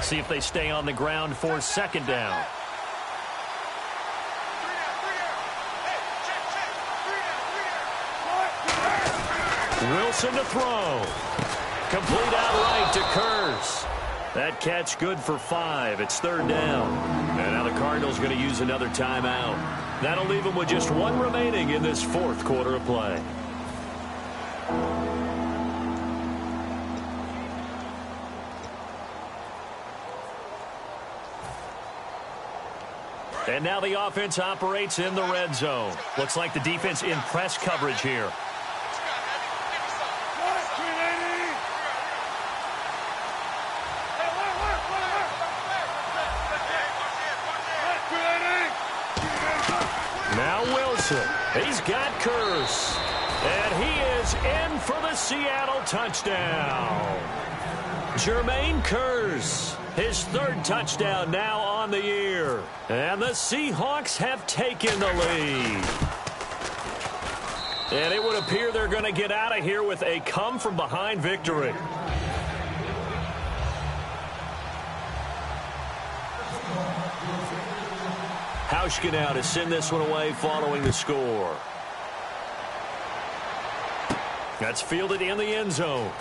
See if they stay on the ground for 2nd down. Wilson to throw. Complete outright to Kurz. That catch good for 5. It's 3rd down. And now the Cardinals going to use another timeout. That'll leave them with just 1 remaining in this 4th quarter of play. And now the offense operates in the red zone. Looks like the defense in press coverage here. Now Wilson. He's got Kurz. And he is in for the Seattle touchdown. Jermaine Kurz. His 3rd touchdown now on the year. And the Seahawks have taken the lead. And it would appear they're going to get out of here with a come-from-behind victory. Hauschka now to send this one away following the score. That's fielded in the end zone.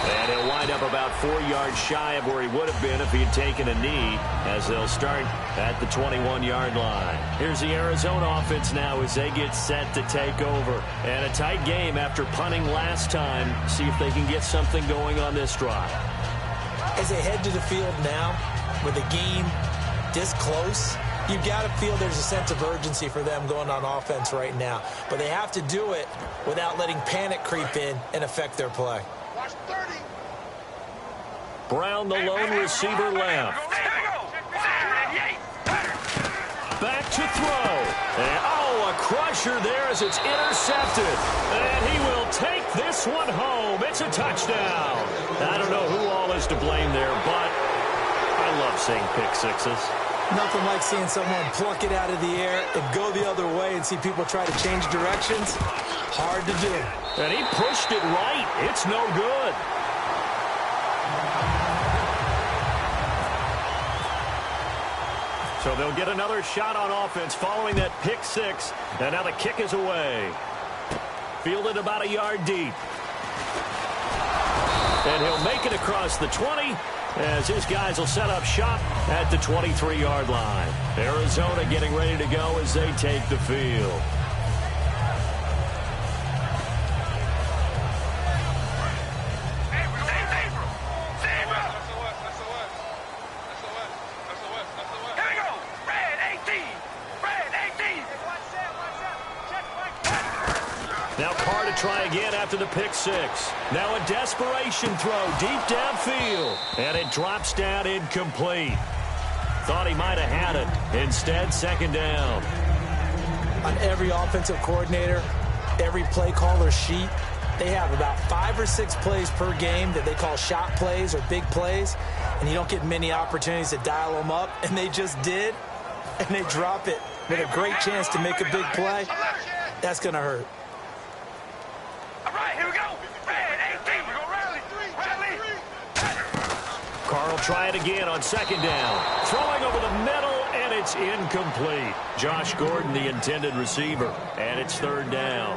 And he'll wind up about 4 yards shy of where he would have been if he had taken a knee, as they'll start at the 21-yard line. Here's the Arizona offense now as they get set to take over. And a tight game after punting last time. See if they can get something going on this drive. As they head to the field now, with a game this close, you've got to feel there's a sense of urgency for them going on offense right now. But they have to do it without letting panic creep in and affect their play. Brown, the lone receiver, left. Back to throw. And, a crusher there as it's intercepted. And he will take this one home. It's a touchdown. I don't know who all is to blame there, but I love seeing pick sixes. Nothing like seeing someone pluck it out of the air and go the other way and see people try to change directions. Hard to do. And he pushed it right. It's no good. So they'll get another shot on offense following that pick six. And now the kick is away. Fielded about a yard deep. And he'll make it across the 20 as his guys will set up shop at the 23-yard line. Arizona getting ready to go as they take the field. Now Carr to try again after the pick six. Now a desperation throw deep downfield. And it drops down incomplete. Thought he might have had it. Instead, second down. On every offensive coordinator, every play caller sheet, they have about 5 or 6 plays per game that they call shot plays or big plays. And you don't get many opportunities to dial them up. And they just did. And they drop it with a great chance to make a big play. That's going to hurt. Carr will try it again on second down. Throwing over the middle, and it's incomplete. Josh Gordon, the intended receiver, and it's third down.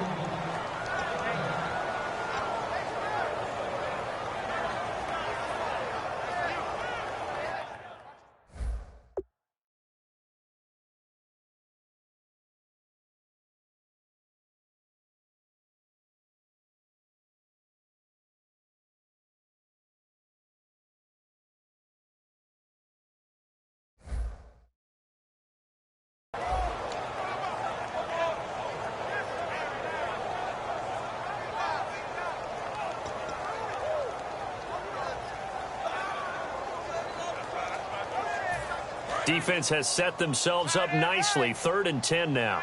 Defense has set themselves up nicely. 3rd and 10 now.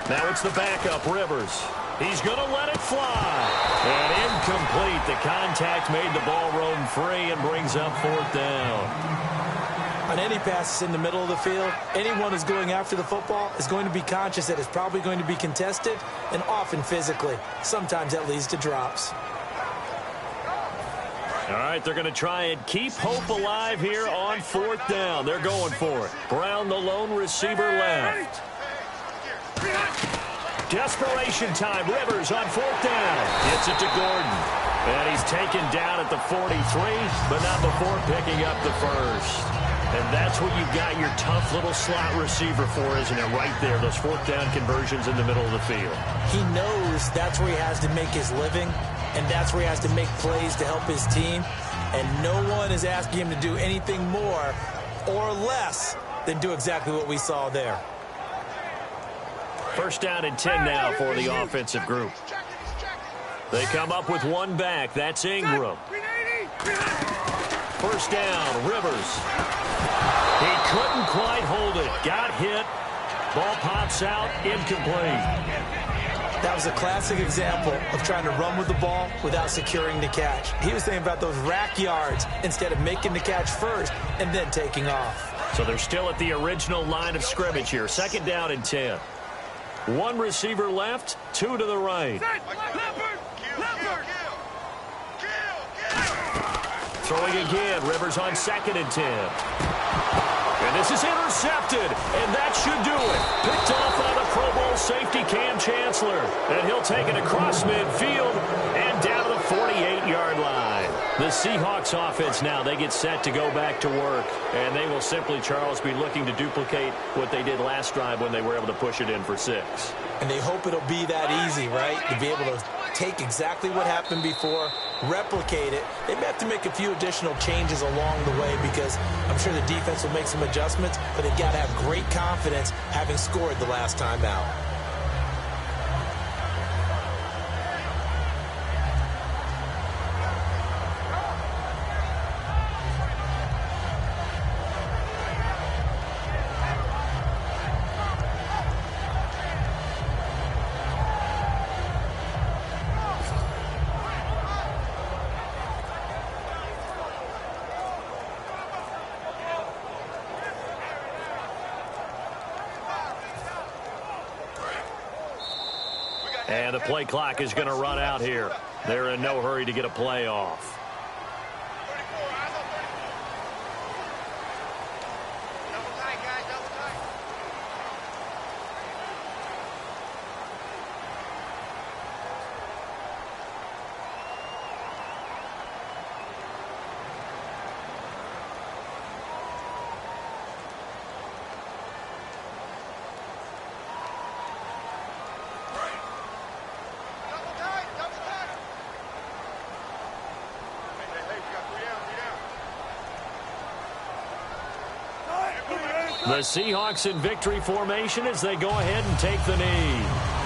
Now it's the backup, Rivers. He's going to let it fly. And incomplete. The contact made the ball roam free and brings up 4th down. On any passes in the middle of the field, anyone who's going after the football is going to be conscious that it's probably going to be contested and often physically. Sometimes that leads to drops. All right, they're going to try and keep hope alive here on 4th down. They're going for it. Brown, the lone receiver, left. Desperation time. Rivers on 4th down. Gets it to Gordon. And he's taken down at the 43, but not before picking up the first. And that's what you've got your tough little slot receiver for, isn't it? Right there, those 4th down conversions in the middle of the field. He knows that's where he has to make his living. And that's where he has to make plays to help his team. And no one is asking him to do anything more or less than do exactly what we saw there. 1st down and 10 now for the offensive group. They come up with one back. That's Ingram. 1st down, Rivers. He couldn't quite hold it. Got hit. Ball pops out. Incomplete. That was a classic example of trying to run with the ball without securing the catch. He was thinking about those rack yards instead of making the catch first and then taking off. So they're still at the original line of scrimmage here. 2nd down and 10. One receiver left, 2 to the right. Throwing again, Rivers on 2nd and 10. And this is intercepted, and that should do it. Picked off by the Pro Bowl safety Cam Chancellor. And he'll take it across midfield and down to the 48-yard line. The Seahawks offense now, they get set to go back to work. And they will simply, Charles, be looking to duplicate what they did last drive when they were able to push it in for 6. And they hope it'll be that easy, right? To be able to take exactly what happened before, replicate it. They may have to make a few additional changes along the way because I'm sure the defense will make some adjustments, but they've got to have great confidence having scored the last time out. And the play clock is going to run out here. They're in no hurry to get a play off. The Seahawks in victory formation as they go ahead and take the knee.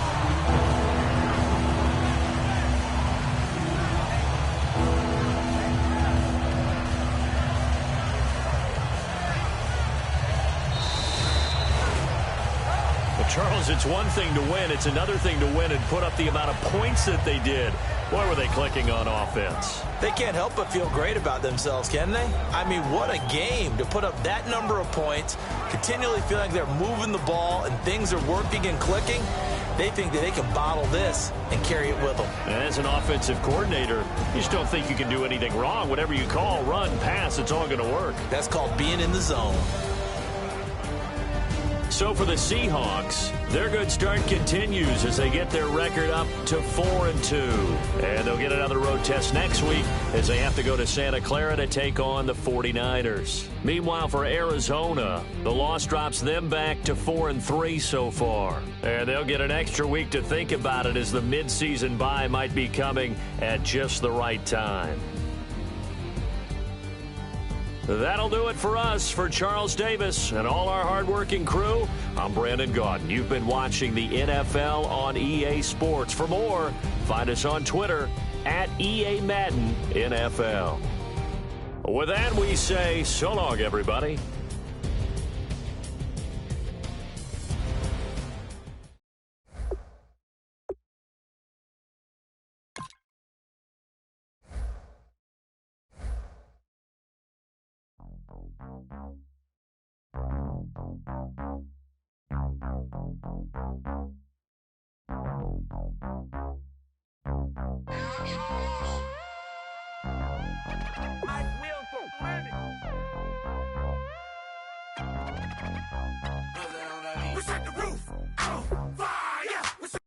Charles, it's one thing to win. It's another thing to win and put up the amount of points that they did. Boy, were they clicking on offense. They can't help but feel great about themselves, can they? I mean, what a game to put up that number of points, continually feeling like they're moving the ball and things are working and clicking. They think that they can bottle this and carry it with them. As an offensive coordinator, you just don't think you can do anything wrong. Whatever you call, run, pass, it's all going to work. That's called being in the zone. So for the Seahawks, their good start continues as they get their record up to 4-2. And they'll get another road test next week as they have to go to Santa Clara to take on the 49ers. Meanwhile, for Arizona, the loss drops them back to 4-3 so far. And they'll get an extra week to think about it as the midseason bye might be coming at just the right time. That'll do it for us. For Charles Davis and all our hardworking crew, I'm Brandon Gaudin. You've been watching the NFL on EA Sports. For more, find us on Twitter at EA Madden NFL. With that, we say so long, everybody. We set the roof on fire.